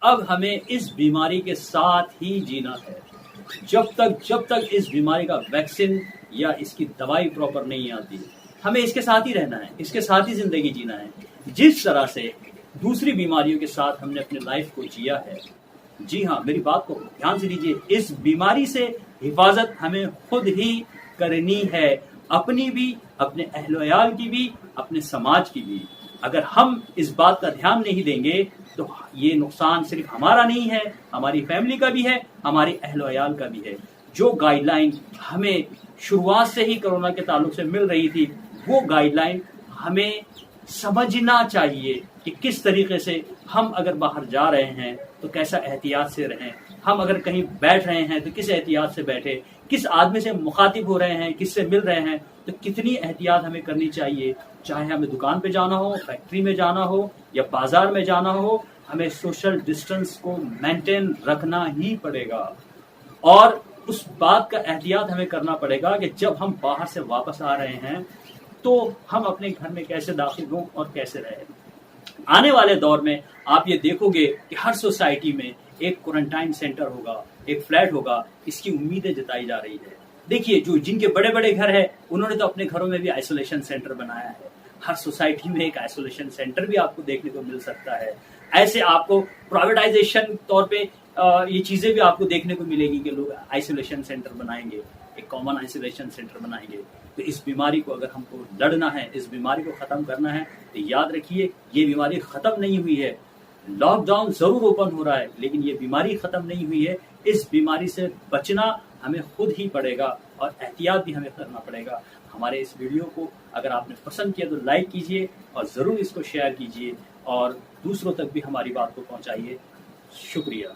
اب ہمیں اس بیماری کے ساتھ ہی جینا ہے. جب تک اس بیماری کا ویکسین یا اس کی دوائی پراپر نہیں آتی، ہمیں اس کے ساتھ ہی رہنا ہے، اس کے ساتھ ہی زندگی جینا ہے. جس طرح سے دوسری بیماریوں کے ساتھ ہم نے اپنے لائف کو جیا ہے، جی ہاں میری بات کو دھیان سے لیجیے، اس بیماری سے حفاظت ہمیں خود ہی کرنی ہے، اپنی بھی، اپنے اہل و عیال کی بھی، اپنے سماج کی بھی. اگر ہم اس بات کا دھیان نہیں دیں گے تو یہ نقصان صرف ہمارا نہیں ہے، ہماری فیملی کا بھی ہے، ہماری اہل و عیال کا بھی ہے. جو گائیڈ لائن ہمیں شروعات سے ہی کرونا کے تعلق سے مل رہی تھی، وہ گائیڈ لائن ہمیں سمجھنا چاہیے کہ کس طریقے سے ہم اگر باہر جا رہے ہیں تو کیسا احتیاط سے رہیں، ہم اگر کہیں بیٹھ رہے ہیں تو کس احتیاط سے بیٹھے، کس آدمی سے مخاطب ہو رہے ہیں، کس سے مل رہے ہیں تو کتنی احتیاط ہمیں کرنی چاہیے. چاہے ہمیں دکان پہ جانا ہو، فیکٹری میں جانا ہو یا بازار میں جانا ہو، ہمیں سوشل ڈسٹینس کو مینٹین رکھنا ہی پڑے گا. اور اس بات کا احتیاط ہمیں کرنا پڑے گا کہ جب ہم باہر سے واپس آ رہے ہیں تو ہم اپنے گھر میں کیسے داخل ہوں اور کیسے رہیں. آنے والے دور میں آپ یہ دیکھو گے کہ ہر سوسائٹی میں ایک کوارنٹائن سینٹر ہوگا، ایک فلیٹ ہوگا. اس کی امیدیں جتائی جا رہی ہے. دیکھیے جن کے بڑے بڑے گھر ہیں انہوں نے تو اپنے گھروں میں بھی آئسولیشن سینٹر بنایا ہے. ہر سوسائٹی میں ایک آئسولیشن سینٹر بھی آپ کو دیکھنے کو مل سکتا ہے. ایسے آپ کو پرائیویٹائزیشن طور پہ یہ چیزیں بھی آپ کو دیکھنے کو ملے گی کہ لوگ آئسولیشن سینٹر بنائیں گے، ایک کامن آئسولیشن سینٹر بنائیں گے. تو اس بیماری کو اگر ہم کو لڑنا ہے، اس بیماری کو ختم کرنا ہے تو یاد رکھیے یہ بیماری ختم نہیں ہوئی ہے. لاک ڈاؤن ضرور اوپن ہو رہا ہے لیکن یہ بیماری ختم نہیں ہوئی ہے. اس بیماری سے بچنا ہمیں خود ہی پڑے گا اور احتیاط بھی ہمیں کرنا پڑے گا. ہمارے اس ویڈیو کو اگر آپ نے پسند کیا تو لائک کیجئے اور ضرور اس کو شیئر کیجئے اور دوسروں تک بھی ہماری بات کو پہنچائیے. شکریہ.